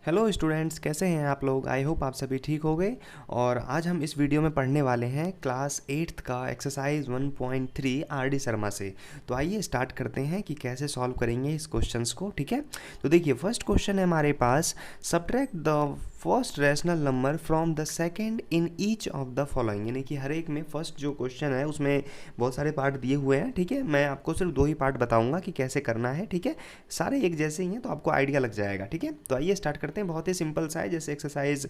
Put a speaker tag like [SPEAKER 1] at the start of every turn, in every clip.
[SPEAKER 1] Hello students, कैसे हैं आप लोग। आई होप आप सभी ठीक हो गए। और आज हम इस वीडियो में पढ़ने वाले हैं क्लास 8th का एक्सरसाइज 1.3 आर डी शर्मा से। तो आइए स्टार्ट करते हैं कि कैसे सॉल्व करेंगे इस क्वेश्चंस को। ठीक है, तो देखिए फर्स्ट क्वेश्चन है हमारे पास, subtract the first rational number from the second in each of the following. यानी कि हर एक में फर्स्ट जो क्वेश्चन है उसमें बहुत सारे पार्ट दिए हुए हैं। ठीक है, मैं आपको सिर्फ दो ही पार्ट बताऊंगा कि कैसे करना है। ठीक है, सारे एक जैसे ही हैं तो आपको आइडिया लग जाएगा। ठीक है, तो आइए स्टार्ट करते हैं। बहुत ही सिंपल सा है, जैसे एक्सरसाइज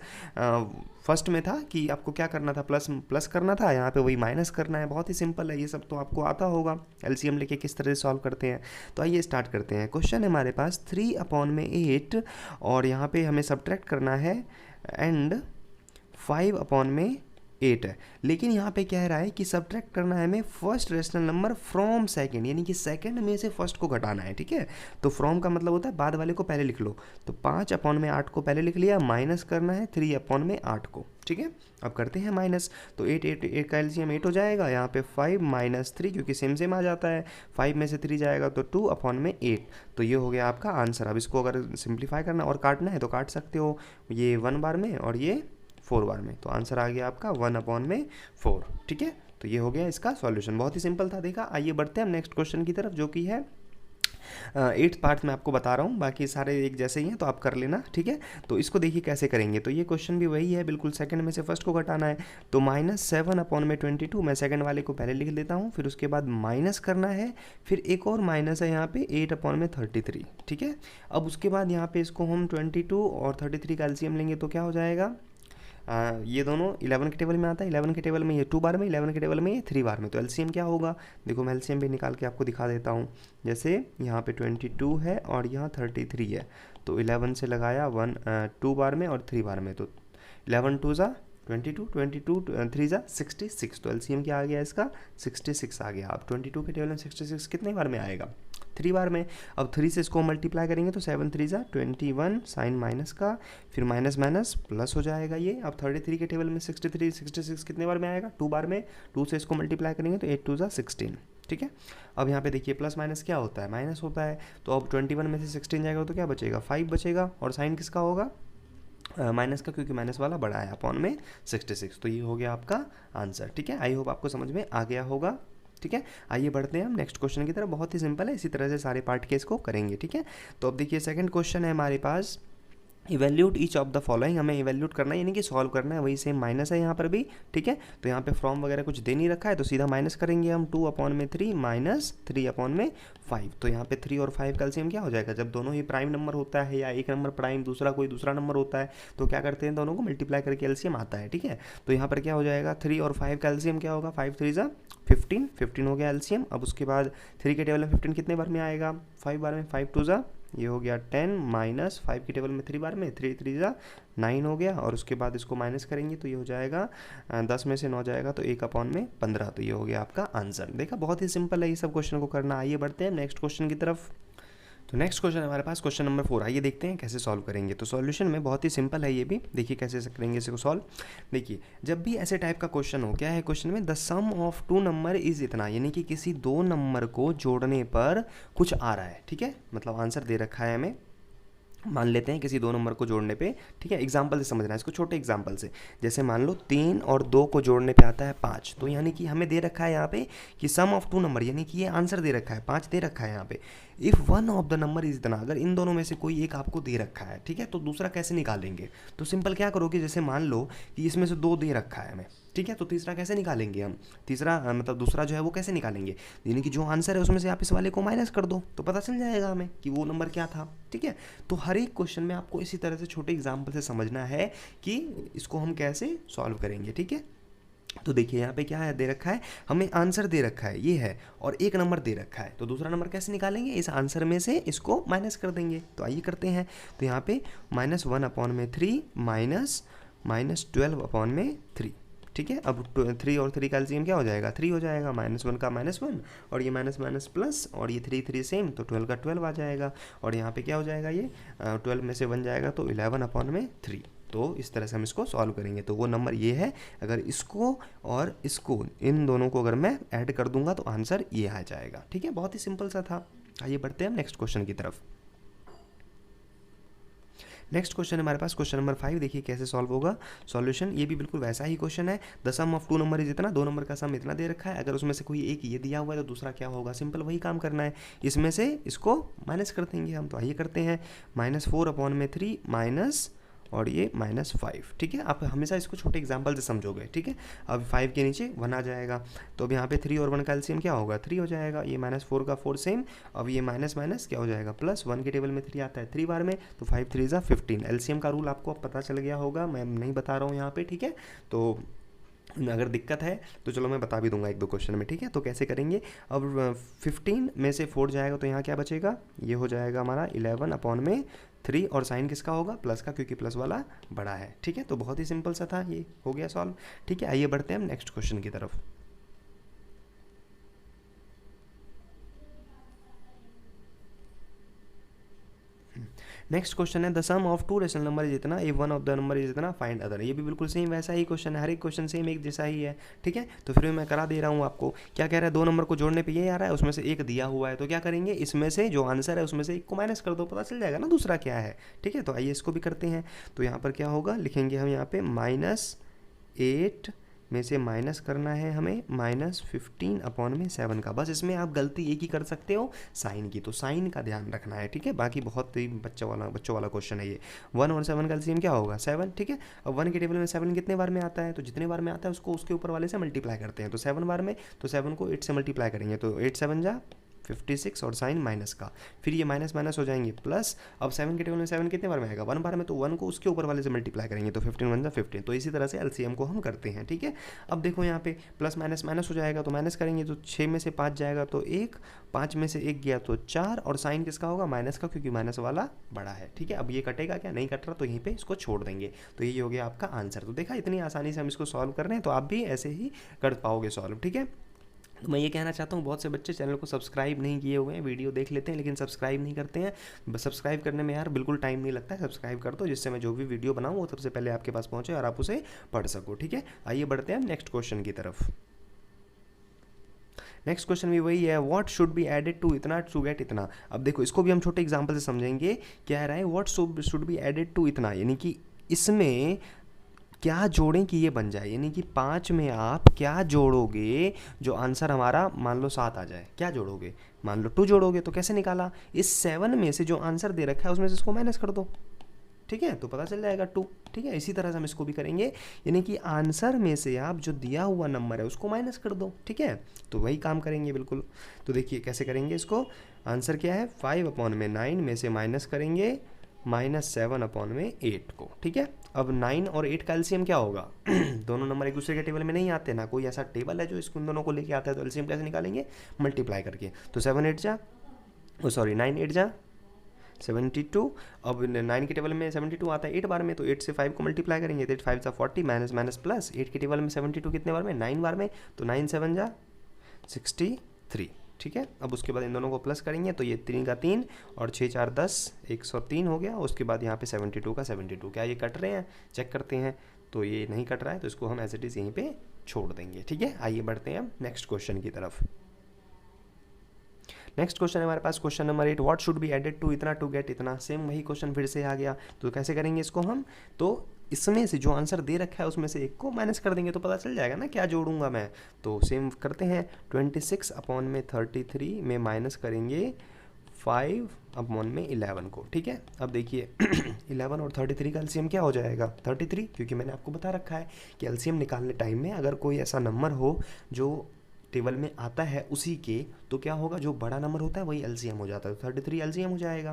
[SPEAKER 1] फर्स्ट में था कि आपको क्या करना था, प्लस प्लस करना था, यहाँ पे वही माइनस करना है। बहुत ही सिंपल है, ये सब तो आपको आता होगा एलसीएम लेके किस तरह से सॉल्व करते हैं। तो आइए स्टार्ट करते हैं। क्वेश्चन है हमारे पास 3/8 और यहाँ पे हमें सब्ट्रैक्ट करना है एंड 5/8 है। लेकिन यहाँ पे कह रहा है कि सब्ट्रैक्ट करना है हमें first rational number from second, यानी कि सेकंड में से फर्स्ट को घटाना है। ठीक है, तो फ्रॉम का मतलब होता है बाद वाले को पहले लिख लो। तो 5/8 को पहले लिख लिया, माइनस करना है 3/8 को। ठीक है, अब करते हैं माइनस। तो 8 का एलसीएम 8 हो जाएगा। यहाँ पे 5 - 3 क्योंकि सेम सेम आ जाता है, 5 में से 3 जाएगा तो 2/8। तो ये हो गया आपका आंसर। अब इसको अगर सिंप्लीफाई करना और काटना है तो काट सकते हो, ये 1 बार में और ये 4 बार में। तो आंसर आ गया आपका 1/4। ठीक है, तो ये हो गया इसका सॉल्यूशन। बहुत ही सिंपल था, देखा। आइए बढ़ते हैं हम नेक्स्ट क्वेश्चन की तरफ, जो कि है 8th पार्ट में आपको बता रहा हूँ, बाकी सारे एक जैसे ही हैं तो आप कर लेना। ठीक है, तो इसको देखिए कैसे करेंगे। तो ये क्वेश्चन भी वही है, बिल्कुल सेकंड में से फर्स्ट को घटाना है। तो -7/22 मैं सेकंड वाले को पहले लिख देता हूँ, फिर उसके बाद माइनस करना है, फिर एक और माइनस है यहाँ पे 8/33। ठीक है, अब उसके बाद यहाँ पे इसको हम 22 और 33 का एलसीएम लेंगे तो क्या हो जाएगा। ये दोनों 11 के टेबल में आता है, 11 के टेबल में ये 2 बार में, 11 के टेबल में ये 3 बार में। तो एलसीएम क्या होगा, देखो मैं एलसीएम भी निकाल के आपको दिखा देता हूँ। जैसे यहाँ पे 22 है और यहाँ 33 है, तो 11 से लगाया 2 बार में और 3 बार में, तो 11 2 ज़ा 22, 22 3 ज़ा 66। तो एलसीएम क्या आ गया इसका, 66 आ गया। अब 22 के टेबल में 66 कितने बार में आएगा, 3 बार में। अब 3 से इसको मल्टीप्लाई करेंगे तो 7 3 ज़ा 21, साइन माइनस का, फिर माइनस माइनस प्लस हो जाएगा ये। अब 33 के टेबल में 66 कितने बार में आएगा, 2 बार में। 2 से इसको मल्टीप्लाई करेंगे तो 8 2 ज़ा 16। ठीक है, अब यहाँ पे देखिए प्लस माइनस क्या होता है, माइनस होता है। तो अब 21 में से 16 जाएगा तो क्या बचेगा, 5 बचेगा। और साइन किसका होगा, माइनस का, क्योंकि माइनस वाला बड़ा है, अपॉन में 66। तो ये हो गया आपका आंसर। ठीक है, आई होप आपको समझ में आ गया होगा। ठीक है, आइए बढ़ते हैं हम नेक्स्ट क्वेश्चन की तरफ। बहुत ही सिंपल है, इसी तरह से सारे पार्ट के इसको करेंगे। ठीक है, तो अब देखिए सेकंड क्वेश्चन है हमारे पास, इवैल्यूट ईच ऑफ द फॉलोइंग। हमें इवैल्यूट करना है, यानी कि सॉल्व करना है। वही सेम माइनस है यहाँ पर भी। ठीक है, तो यहाँ पे फ्रॉम वगैरह कुछ दे नहीं रखा है तो सीधा माइनस करेंगे हम। 2/3 माइनस 3/5। तो यहाँ पे 3 और 5 का एलसीएम क्या हो जाएगा, जब दोनों ही प्राइम नंबर होता है या एक नंबर प्राइम दूसरा कोई दूसरा नंबर होता है तो क्या करते हैं, दोनों को मल्टीप्लाई करके एलसीएम आता है। ठीक है, तो यहाँ पर क्या हो जाएगा, 3 और 5 का एलसीएम क्या होगा, 5 3 ज़ा 15, 15 हो गया एलसीएम। अब उसके बाद 3 के टेबल में 15 कितने बार में आएगा, 5 बार में। 5 2 ज़ा, ये हो गया 10, माइनस 5 की टेबल में 3 बार में, 3 3 ज़ा 9 हो गया। और उसके बाद इसको माइनस करेंगे तो ये हो जाएगा 10 में से 9 जाएगा तो 1/15। तो ये हो गया आपका आंसर। देखा, बहुत ही सिंपल है ये सब क्वेश्चन को करना। आइए बढ़ते हैं नेक्स्ट क्वेश्चन की तरफ। तो नेक्स्ट क्वेश्चन हमारे पास क्वेश्चन नंबर 4। आइए देखते हैं कैसे सॉल्व करेंगे। तो सॉल्यूशन में बहुत ही सिंपल है ये भी, देखिए कैसे करेंगे इसको सॉल्व। देखिए जब भी ऐसे टाइप का क्वेश्चन हो, क्या है क्वेश्चन में, the sum of 2 number is इतना, यानी कि किसी 2 नंबर को जोड़ने पर कुछ आ रहा है। ठीक है, मतलब आंसर दे रखा है हमें, मान लेते हैं किसी 2 नंबर को जोड़ने पे। ठीक है, एग्जाम्पल से समझना है इसको, छोटे एग्जाम्पल से। जैसे मान लो 3 और 2 को जोड़ने पे आता है 5। तो यानी कि हमें दे रखा है यहाँ पे कि सम ऑफ 2 नंबर, यानी कि ये आंसर दे रखा है, 5 दे रखा है यहाँ पे। If one of the number is इतना, अगर इन दोनों में से कोई एक आपको दे रखा है, ठीक है, तो दूसरा कैसे निकालेंगे। तो सिंपल क्या करोगे, जैसे मान लो कि इसमें से 2 दे रखा है हमें, ठीक है, तो तीसरा कैसे निकालेंगे हम, तीसरा मतलब दूसरा जो है वो कैसे निकालेंगे, यानी कि जो आंसर है उसमें से आप इस वाले को माइनस कर दो तो पता चल जाएगा हमें कि वो नंबर क्या था। ठीक है, तो हर एक क्वेश्चन में आपको इसी तरह से छोटे एग्जाम्पल से समझना है कि इसको हम कैसे सॉल्व करेंगे। ठीक है, तो देखिए यहाँ पे क्या है दे रखा है, हमें आंसर दे रखा है ये है, और एक नंबर दे रखा है, तो दूसरा नंबर कैसे निकालेंगे, इस आंसर में से इसको माइनस कर देंगे। तो आइए करते हैं। तो यहाँ पे -1/3 माइनस 12/3। ठीक है, अब 3 और 3 का एलसीएम क्या हो जाएगा, 3 हो जाएगा। -1 का -1 और ये माइनस माइनस प्लस, और ये 3 3 सेम, तो 12 का 12 आ जाएगा। और यहाँ पे क्या हो जाएगा, ये 12 में से 1 जाएगा तो 11/3। तो इस तरह से हम इसको सॉल्व करेंगे। तो वो नंबर ये है, अगर इसको और इसको, इन दोनों को अगर मैं ऐड कर दूंगा तो आंसर ये आ जाएगा। ठीक है, बहुत ही सिंपल सा था। आइए बढ़ते हैं हम नेक्स्ट क्वेश्चन की तरफ। नेक्स्ट क्वेश्चन हमारे पास क्वेश्चन नंबर 5, देखिए कैसे सॉल्व होगा सॉल्यूशन। ये भी बिल्कुल वैसा ही क्वेश्चन है। The sum of two number is इतना, दो नंबर का सम इतना दे रखा है, अगर उसमें से कोई एक ये दिया हुआ है तो दूसरा क्या होगा, सिंपल वही काम करना है, इसमें से इसको माइनस कर देंगे हम। तो आइए करते हैं, -4/3 माइनस और ये -5, ठीक है। आप हमेशा इसको छोटे एग्जाम्पल से समझोगे, ठीक है। अब 5 के नीचे 1 आ जाएगा, तो अब यहाँ पे 3 और 1 का एलसीएम क्या होगा, 3 हो जाएगा। ये -4 का 4 सेम, अब ये माइनस माइनस क्या हो जाएगा प्लस, 1 के टेबल में 3 आता है 3 बार में, तो 5 3 ज़ा 15। एलसीएम का रूल आपको अब पता चल गया होगा, मैं नहीं बता रहा हूँ यहाँ पे, ठीक है। तो अगर दिक्कत है तो चलो मैं बता भी दूंगा एक दो क्वेश्चन में, ठीक है। तो कैसे करेंगे, अब 15 में से 4 जाएगा तो यहाँ क्या बचेगा, ये हो जाएगा हमारा 11/3, और साइन किसका होगा, प्लस का, क्योंकि प्लस वाला बड़ा है, ठीक है। तो बहुत ही सिंपल सा था, ये हो गया सॉल्व, ठीक है। आइए बढ़ते हैं हम नेक्स्ट क्वेश्चन की तरफ। नेक्स्ट क्वेश्चन है the sum of two rational number is इतना, if one of the number is इतना फाइंड अदर। ये भी बिल्कुल सेम वैसा ही क्वेश्चन है, हर एक क्वेश्चन सेम एक जैसा ही है, ठीक है। तो फिर मैं करा दे रहा हूँ आपको, क्या कह रहा है, दो नंबर को जोड़ने पे ये आ रहा है, उसमें से एक दिया हुआ है, तो क्या करेंगे, इसमें से जो आंसर है उसमें से एक को माइनस कर दो, पता चल जाएगा ना दूसरा क्या है, ठीक है। तो आइए इसको भी करते हैं। तो यहाँ पर क्या होगा, लिखेंगे हम यहाँ पे -8 में से माइनस करना है हमें -15/7 का। बस इसमें आप गलती एक ही कर सकते हो, साइन की, तो साइन का ध्यान रखना है, ठीक है। बाकी बहुत ही बच्चों वाला क्वेश्चन है ये। 1 और 7 का एलसीएम क्या होगा 7, ठीक है। अब 1 के टेबल में 7 कितने बार में आता है, तो जितने बार में आता है उसको उसके ऊपर वाले से मल्टीप्लाई करते हैं, तो 7 बार में, तो 7 को 8 से मल्टीप्लाई करेंगे, तो 8 7 जा 56, और साइन माइनस का, फिर ये माइनस माइनस हो जाएंगे प्लस। अब 7 के टेबल में 7 कितने बार में आएगा, 1 बार में, तो 1 को उसके ऊपर वाले से मल्टीप्लाई करेंगे, तो 15 1 जा 15। तो इसी तरह से एलसीएम को हम करते हैं, ठीक है। अब देखो यहाँ पे प्लस माइनस माइनस हो जाएगा, तो माइनस करेंगे तो 6 में से 5 जाएगा तो 1, 5 में से 1 गया तो 4, और साइन किसका होगा, माइनस का, क्योंकि माइनस वाला बड़ा है, ठीक है। अब ये कटेगा क्या, नहीं कट रहा, तो यहीं पे इसको छोड़ देंगे, तो यही हो गया आपका आंसर। तो देखा, इतनी आसानी से हम इसको सॉल्व कर रहे हैं, तो आप भी ऐसे ही कर पाओगे सॉल्व, ठीक है। तो मैं ये कहना चाहता हूँ, बहुत से बच्चे चैनल को सब्सक्राइब नहीं किए हुए हैं, वीडियो देख लेते हैं लेकिन सब्सक्राइब नहीं करते हैं। सब्सक्राइब करने में यार बिल्कुल टाइम नहीं लगता है, सब्सक्राइब कर दो, जिससे मैं जो भी वीडियो बनाऊँ वो सबसे पहले आपके पास पहुँचे और आप उसे पढ़ सको, ठीक है। आइए बढ़ते हैं नेक्स्ट क्वेश्चन की तरफ। नेक्स्ट क्वेश्चन भी वही है, what should be added to इतना टू गेट इतना। अब देखो इसको भी हम छोटे एग्जाम्पल से समझेंगे। क्या रहा है, what should be added to इतना, यानी कि इसमें क्या जोड़ें कि ये बन जाए, यानी कि 5 में आप क्या जोड़ोगे जो आंसर हमारा मान लो 7 आ जाए, क्या जोड़ोगे, मान लो 2 जोड़ोगे, तो कैसे निकाला, इस 7 में से जो आंसर दे रखा है उसमें से इसको माइनस कर दो, ठीक है, तो पता चल जाएगा 2, ठीक है। इसी तरह से हम इसको भी करेंगे, यानी कि आंसर में से आप जो दिया हुआ नंबर है उसको माइनस कर दो, ठीक है। तो वही काम करेंगे बिल्कुल। तो देखिए कैसे करेंगे इसको, आंसर क्या है, 5/9 में से माइनस करेंगे -7/8 को, ठीक है। अब 9 और 8 का एलसीएम क्या होगा दोनों नंबर एक दूसरे के टेबल में नहीं आते ना, कोई ऐसा टेबल है जो इसको दोनों को लेके आता है, तो एलसीएम कैसे निकालेंगे, मल्टीप्लाई करके। तो 7 8 जा 9 8 जा 72। अब 9 के टेबल में 72 आता है 8 बार में, तो 8 से 5 को मल्टीप्लाई करेंगे, तो 8 5 जा 40, माइनस माइनस प्लस, 8 के टेबल में 72 कितने बार में, 9 बार में, तो 9 7 जा 63, ठीक है। अब उसके बाद इन दोनों को प्लस करेंगे, तो ये 3 का 3 और 6 4 10 103 हो गया। उसके बाद यहाँ पे 72 का 72, क्या ये कट रहे हैं, चेक करते हैं, तो ये नहीं कट रहा है, तो इसको हम एज इट इज़ यहीं पे छोड़ देंगे, ठीक है। आइए बढ़ते हैं नेक्स्ट क्वेश्चन की तरफ। नेक्स्ट क्वेश्चन है हमारे पास question number 8, what should be added to इतना टू गेट इतना। सेम वही क्वेश्चन फिर से आ गया, तो कैसे करेंगे इसको हम, तो इसमें से जो आंसर दे रखा है उसमें से एक को माइनस कर देंगे, तो पता चल जाएगा ना क्या जोड़ूंगा मैं। तो सेम करते हैं, 26/33 में माइनस करेंगे 5/11 को, ठीक है। अब देखिए 11 और 33 का एलसीएम क्या हो जाएगा 33, क्योंकि मैंने आपको बता रखा है कि एलसीएम निकालने टाइम में अगर कोई ऐसा नंबर हो जो टेबल में आता है उसी के, तो क्या होगा, जो बड़ा नंबर होता है वही एलसीएम हो जाता है, तो 33 एलसीएम हो जाएगा,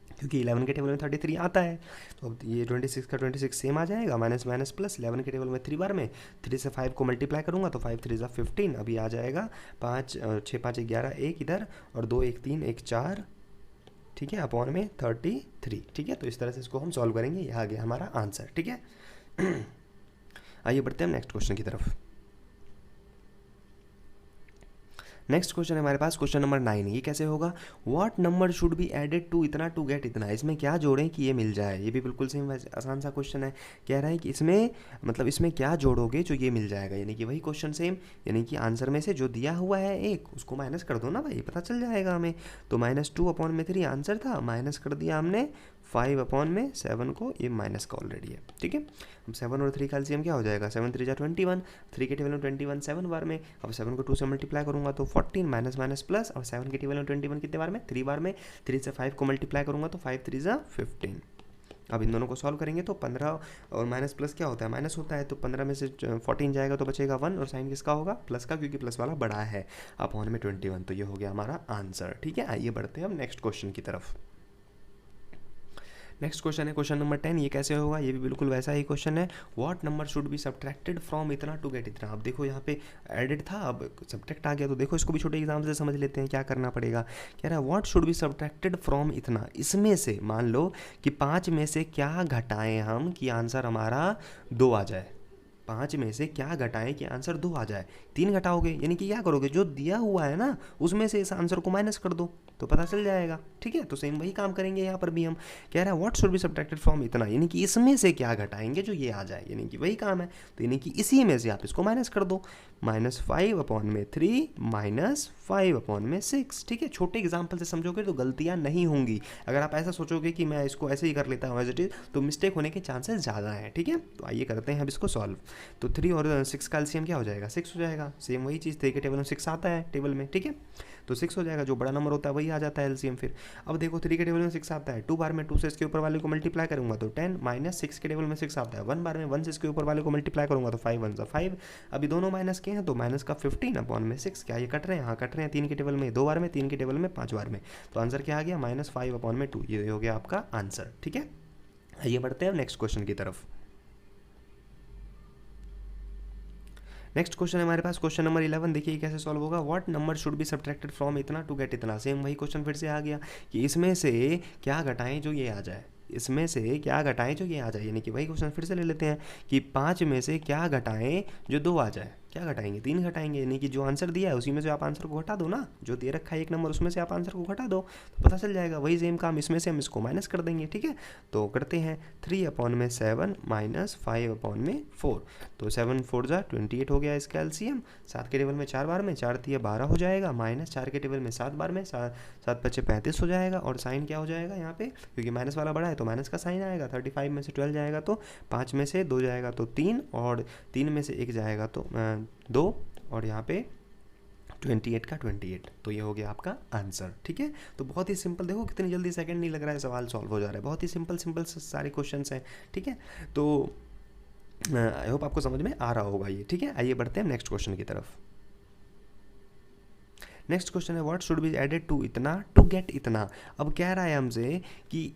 [SPEAKER 1] क्योंकि 11 के टेबल में 33 आता है। तो अब ये 26 का 26 सेम आ जाएगा, माइनस माइनस प्लस, 11 के टेबल में 3 बार में, 3 से 5 को मल्टीप्लाई करूँगा, तो 5 3 जा 15, अभी आ जाएगा 5 6 5 11 1 इधर, और 2 1 3 1 4, ठीक है, अपॉन में 33, ठीक है। तो इस तरह से इसको हम सॉल्व करेंगे, यह आ गया हमारा आंसर, ठीक है। आइए बढ़ते हैं नेक्स्ट क्वेश्चन की तरफ। नेक्स्ट क्वेश्चन है हमारे पास क्वेश्चन नंबर 9, ये कैसे होगा, what number should be added to इतना टू गेट इतना। इसमें क्या जोड़ें कि ये मिल जाए, ये भी बिल्कुल सेम आसान सा क्वेश्चन है। कह रहा है कि इसमें मतलब इसमें क्या जोड़ोगे जो ये मिल जाएगा, यानी कि वही क्वेश्चन सेम, यानी कि आंसर में से जो दिया हुआ है एक उसको माइनस कर दो ना भाई, पता चल जाएगा हमें। तो -2/3 आंसर था, माइनस कर दिया हमने 5 अपॉन में 7 को, ये माइनस का ऑलरेडी है, ठीक है। अब 7 और 3 का एलसीएम क्या हो जाएगा, 7 3 जा 21, 3 के टेबल में 21 7 बार में, अब 7 को 2 से मल्टीप्लाई करूंगा तो 14 माइनस माइनस प्लस, और 7 के टेबल में 21 कितने बार में, 3 बार में, 3 से 5 को मल्टीप्लाई करूंगा तो 5 3 जा 15। अब इन दोनों को सॉल्व करेंगे तो 15 और माइनस प्लस क्या होता है, माइनस होता है, तो 15 में से 14 जाएगा तो बचेगा 1, और साइन किसका होगा, प्लस का, क्योंकि प्लस वाला बड़ा है, अपॉन में 21, तो ये हो गया हमारा आंसर, ठीक है। आइए बढ़ते हैं अब नेक्स्ट क्वेश्चन की तरफ। नेक्स्ट क्वेश्चन है क्वेश्चन नंबर 10। ये कैसे होगा, ये भी बिल्कुल वैसा ही क्वेश्चन है। What number should be subtracted from इतना टू गेट इतना। अब देखो यहाँ पे एडिड था, अब सब्ट्रैक्ट आ गया, तो देखो इसको भी छोटे एग्जाम से समझ लेते हैं क्या करना पड़ेगा। कह रहा है what should be subtracted from इतना, इसमें से मान लो कि 5 में से क्या घटाएं हम कि आंसर हमारा 2 आ जाए। 5 में से क्या घटाएं कि आंसर 2 आ जाए। 3 घटाओगे यानी कि क्या करोगे, जो दिया हुआ है ना उसमें से इस आंसर को माइनस कर दो तो पता चल जाएगा, ठीक है। तो सेम वही काम करेंगे यहाँ पर भी हम। कह रहा है what should be subtracted from इतना, यानी कि इसमें से क्या घटाएंगे जो ये आ जाए, यानी कि वही काम है, तो यानी कि इसी में से आप इसको माइनस कर दो। -5 अपॉन में 3 -5 अपॉन में 6, ठीक है। छोटे एग्जाम्पल से समझोगे तो गलतियाँ नहीं होंगी। अगर आप ऐसा सोचोगे कि मैं इसको ऐसे ही कर लेता हूँ एज इट इज, तो मिस्टेक होने के चांसेस ज़्यादा हैं, ठीक है। तो आइए करते हैं अब इसको सॉल्व। तो 3 और 6 का एलसीएम क्या हो जाएगा, 6 हो जाएगा। सेम वही चीज़, 3 के टेबल में 6 आता है टेबल में, ठीक है, तो 6 हो जाएगा। जो बड़ा नंबर होता है वही आ जाता है एलसीएम फिर। अब देखो 3 के टेबल में 6 आता है, 2 बार में 2 से इसके ऊपर वाले को मल्टीप्लाई करूंगा तो 10, माइनस 6 के टेबल में 6 आता है, 1 बार में 1 से इसके ऊपर वाले को मल्टीप्लाई करूंगा तो 5 1 जा 5। अभी दोनों माइनस के हैं तो माइनस का 15 अपॉन में 6, क्या ये कट रहे हैं, हाँ कट रहे हैं। 3 के टेबल में 2 बार में, 3 के टेबल में 5 बार में, तो आंसर क्या आ गया, -5 अपॉन में 2, ये हो गया आपका आंसर, ठीक है। आइए बढ़ते हैं नेक्स्ट क्वेश्चन की तरफ। नेक्स्ट क्वेश्चन है हमारे पास क्वेश्चन नंबर 11। देखिए कैसे सॉल्व होगा। What number should be subtracted from इतना टू गेट इतना। सेम वही क्वेश्चन फिर से आ गया कि इसमें से क्या घटाएं जो ये आ जाए, इसमें से क्या घटाएं जो ये आ जाए, यानी कि वही क्वेश्चन फिर से ले लेते हैं कि 5 में से क्या घटाएं जो 2 आ जाए। क्या घटाएंगे, 3 घटाएंगे, यानी कि जो आंसर दिया है उसी में से आप आंसर को घटा दो ना, जो दे रखा है एक नंबर उसमें से आप आंसर को घटा दो तो पता चल जाएगा। वही सेम काम इसमें से हम इसको माइनस कर देंगे, ठीक है। तो करते हैं 3 अपॉन में 7 -5 अपॉन में 4, तो 7 4 जा 28 हो गया इसका एलसीएम। 7 के टेबल में 4 बार में 4 3 12 हो जाएगा, माइनस 4 के टेबल में 7 बार में 7 5 35 हो जाएगा, और साइन क्या हो जाएगा यहाँ पे, क्योंकि माइनस वाला बड़ा है तो माइनस का साइन आएगा। 35 में से 12 जाएगा तो 5 में से 2 जाएगा तो 3, और 3 में से 1 जाएगा तो 2, और यहाँ पे 28 का 28, तो ये हो गया आपका आंसर, ठीक है। तो बहुत ही सिंपल, देखो कितनी जल्दी सेकंड नहीं लग रहा है सवाल सॉल्व हो जा रहा है। बहुत ही सिंपल सारे क्वेश्चंस हैं, ठीक है। तो आई होप आपको समझ में आ रहा होगा ये, ठीक है। आइए बढ़ते हैं नेक्स्ट क्वेश्चन की तरफ। नेक्स्ट क्वेश्चन है what should be added to इतना टू गेट इतना। अब कह रहा है हमसे कि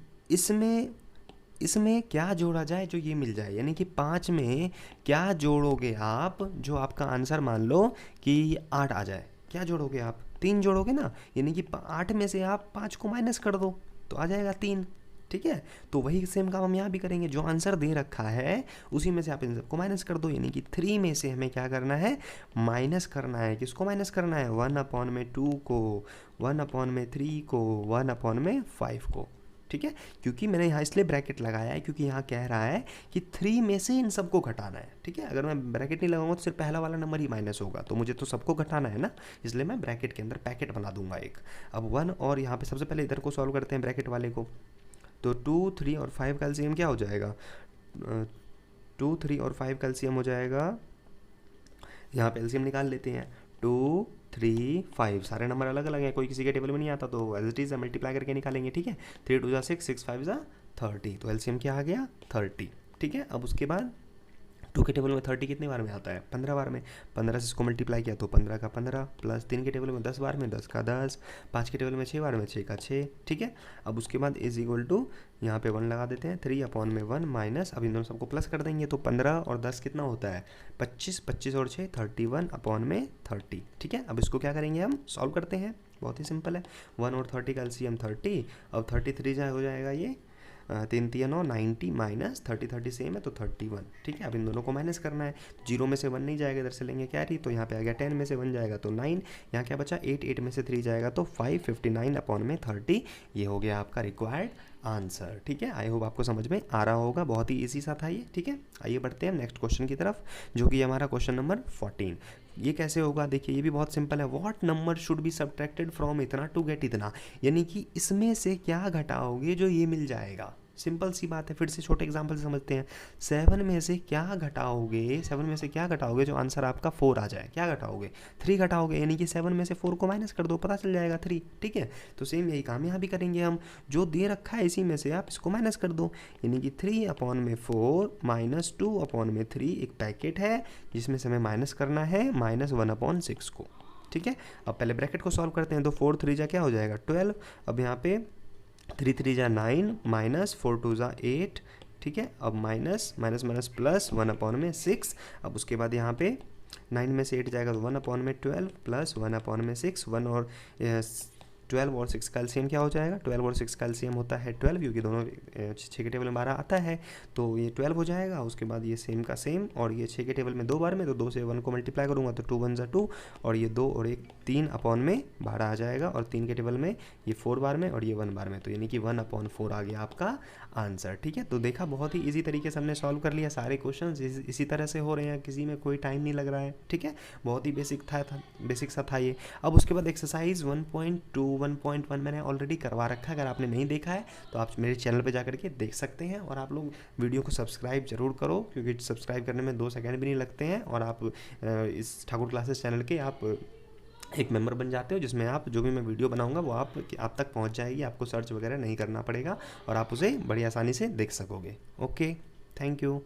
[SPEAKER 1] इसमें क्या जोड़ा जाए जो ये मिल जाए, यानी कि 5 में क्या जोड़ोगे आप जो आपका आंसर मान लो कि 8 आ जाए। क्या जोड़ोगे आप, 3 जोड़ोगे ना, यानी कि 8 में से आप 5 को माइनस कर दो तो आ जाएगा 3, ठीक है। तो वही सेम काम हम यहाँ भी करेंगे, जो आंसर दे रखा है उसी में से आप इन सबको माइनस कर दो, यानी कि 3 में से हमें क्या करना है, माइनस करना है। किसको माइनस करना है, 1 अपॉन में 2 को, 1 अपॉन में 3 को, 1 अपॉन में 5 को, ठीक है। क्योंकि मैंने यहाँ इसलिए ब्रैकेट लगाया है क्योंकि यहाँ कह रहा है कि 3 में से इन सबको घटाना है, ठीक है। अगर मैं ब्रैकेट नहीं लगाऊंगा तो सिर्फ पहला वाला नंबर ही माइनस होगा, तो मुझे तो सबको घटाना है ना, इसलिए मैं ब्रैकेट के अंदर पैकेट बना दूंगा एक। अब 1 और यहाँ पे सबसे पहले इधर को सॉल्व करते हैं ब्रैकेट वाले को, तो 2 3 और 5 का एलसीएम क्या हो जाएगा, 2 3 और 5 का एलसीएम हो जाएगा, यहाँ पे एलसीएम निकाल लेते हैं, 2 3 5, सारे नंबर अलग अलग हैं, कोई किसी के टेबल में नहीं आता तो एज इट इज मल्टीप्लाई करके निकालेंगे, ठीक है। 3 2 जा 6 6 5 जा 30, तो एलसीएम क्या आ गया 30, ठीक है। अब उसके बाद 2 के टेबल में 30 कितने बार में आता है, 15 बार में, 15 से इसको मल्टीप्लाई किया तो 15 का 15, प्लस 3 के टेबल में 10 बार में 10 का 10, 5 के टेबल में 6 बार में 6 का 6, ठीक है। अब उसके बाद इज इक्वल टू यहाँ पे 1 लगा देते हैं, 3 अपॉन में 1 माइनस, अब इन दोनों सबको प्लस कर देंगे तो 15 और 10 कितना होता है 25, 25 और 6 31 अपॉन में 30, ठीक है। अब इसको क्या करेंगे हम सॉल्व करते हैं, बहुत ही सिंपल है। 1 और 30 का एलसीएम 30, अब 33 जाए हो जाएगा ये 3 3 9 90 माइनस 30 30 सेम है तो 31, ठीक है। अब इन दोनों को माइनस करना है, 0 में से 1 नहीं जाएगा, इधर से लेंगे कैरी, तो यहाँ पे आ गया 10 में से 1 जाएगा तो 9, यहाँ क्या बचा 8, 8 में से 3 जाएगा तो 5, 59 अपॉन में 30, ये हो गया आपका रिक्वायर्ड आंसर, ठीक है। आई होप आपको समझ में आ रहा होगा, बहुत ही ईजी सा था ये, ठीक है। आइए बढ़ते हैं नेक्स्ट क्वेश्चन की तरफ, जो कि हमारा क्वेश्चन नंबर 14। ये कैसे होगा, देखिए ये भी बहुत सिंपल है। What number should be subtracted from इतना टू गेट इतना, यानी कि इसमें से क्या घटाओगे जो ये मिल जाएगा, सिंपल सी बात है, फिर से छोटे एग्जांपल से समझते हैं। 7 में से क्या घटाओगे, 7 में से क्या घटाओगे जो आंसर आपका 4 आ जाए, क्या घटाओगे, 3 घटाओगे, यानी कि 7 में से 4 को माइनस कर दो, पता चल जाएगा 3, ठीक है। तो सेम यही काम यहाँ भी करेंगे हम, जो दे रखा है इसी में से आप इसको माइनस कर दो, यानी कि 3/4 माइनस 2/3 एक पैकेट है जिसमें से हमें माइनस करना है -1/6 को, ठीक है। अब पहले ब्रैकेट को सॉल्व करते हैं, तो 4 3 जा क्या हो जाएगा 12, अब यहाँ पे 3 3 जा 9 माइनस 4 2 जा 8, ठीक है। अब माइनस माइनस माइनस प्लस 1/6, अब उसके बाद यहाँ पे 9 में से 8 जाएगा तो 1/12 प्लस 1/6, 1 और 12 और 6 का एलसीएम क्या हो जाएगा, 12 और 6 का एलसीएम होता है 12, क्योंकि दोनों 6 के टेबल में 12 आता है, तो ये 12 हो जाएगा। उसके बाद ये सेम का सेम, और ये 6 के टेबल में 2 बार में, तो 2 से 1 को मल्टीप्लाई करूँगा तो 2 1 जा 2, और ये 2 और 1 3/12 आ जाएगा, और 3 के टेबल में ये 4 बार में और ये 1 बार में, तो यानी कि 1/4 आ गया आपका आंसर, ठीक है। तो देखा बहुत ही ईजी तरीके से हमने सॉल्व कर लिया, सारे क्वेश्चन इसी तरह से हो रहे हैं, किसी में कोई टाइम नहीं लग रहा है, ठीक है। बहुत ही बेसिक सा था ये। अब उसके बाद एक्सरसाइज 1.2 1.1 मैंने ऑलरेडी करवा रखा है, अगर आपने नहीं देखा है तो आप मेरे चैनल पे जा करके देख सकते हैं, और आप लोग वीडियो को सब्सक्राइब जरूर करो, क्योंकि सब्सक्राइब करने में 2 सेकंड भी नहीं लगते हैं, और आप इस ठाकुर क्लासेस चैनल के आप एक मेंबर बन जाते हो, जिसमें आप जो भी मैं वीडियो बनाऊंगा वो आप तक पहुंच जाएगी, आपको सर्च वगैरह नहीं करना पड़ेगा और आप उसे बड़ी आसानी से देख सकोगे। Okay, thank you.